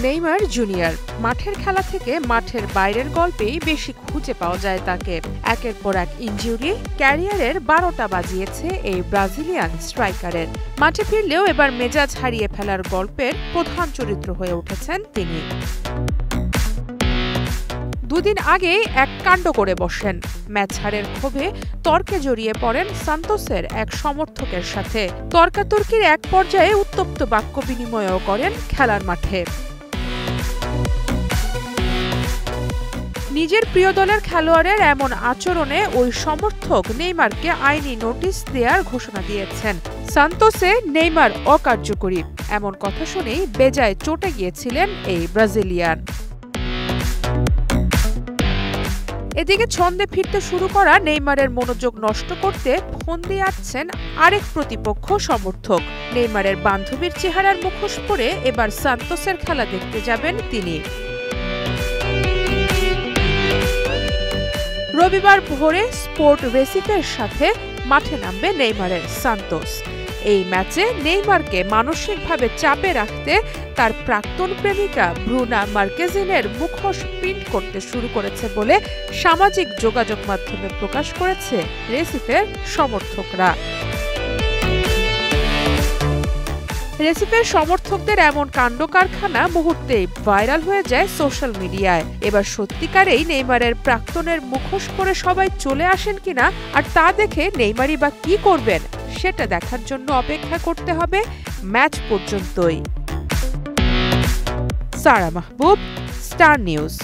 Neymar junior মাঠের খেলা থেকে মাঠের বাইরের গল্পেই বেশি খুঁজে পাওয়া যায় তাকে। একের পর এক ইনজুরি ক্যারিয়ারের 12টা বাজিয়েছে এই ব্রাজিলিয়ান স্ট্রাইকারের। মাঠে ফিরলেও এবার মেজাজ হারিয়ে ফেলার গল্পের প্রধান চরিত্র হয়ে উঠেছেন তিনি। দুদিন আগেই এক কাণ্ড করে বসেন। ম্যাচ হারের ক্ষোভে তর্কে জড়িয়ে পড়েন সান্তোসের এক সমর্থকের সাথে। তর্কাতর্কির এক পর্যায়ে উত্তপ্ত বাক্য বিনিময়ও করেন খেলার মাঠে। নিজের প্রিয় দলের খেলোয়াড়ের এমন আচরণে ওই সমর্থক নেইমারকে আইনি নোটিশ দেওয়ার ঘোষণা দিয়েছেন। সান্তোসে নেইমার অকার্যকরী এমন কথা শুনেই বেজায় চটে গিয়েছিলেন এই ব্রাজিলিয়ান। এদিকে ছন্দে ফিরতে শুরু করা নেইমারের মনোযোগ নষ্ট করতে ফোন দিয়ে আসছেন আরেক প্রতিপক্ষ সমর্থক। নেইমারের বান্ধবীর চেহারার মুখোশ পরে এবার সান্তোসের খেলা দেখতে যাবেন তিনি। রবিবার ভোরে স্পোর্ট রেসিফের সাথে মাঠে নামবে নেইমারের সান্তোস। এই ম্যাচে নেইমারকে মানসিকভাবে চাপে রাখতে তার প্রাক্তন প্রেমিকা ব্রুনা মার্কেজিনের মুখোশ প্রিন্ট করতে শুরু করেছে বলে সামাজিক যোগাযোগ মাধ্যমে প্রকাশ করেছে রেসিফের সমর্থকরা। রেসিফের সমর্থকদের এমন কাণ্ড কারখানা মুহূর্তেই ভাইরাল হয়ে যায় সোশ্যাল মিডিয়ায়। এবার সত্যিকারেই নেইমারের প্রাক্তনের মুখোশ পরে সবাই চলে আসেন কিনা, আর তা দেখে নেইমারই বা কি করবেন সেটা দেখার জন্য অপেক্ষা করতে হবে ম্যাচ পর্যন্তই। সারা মাহবুব, স্টার নিউজ।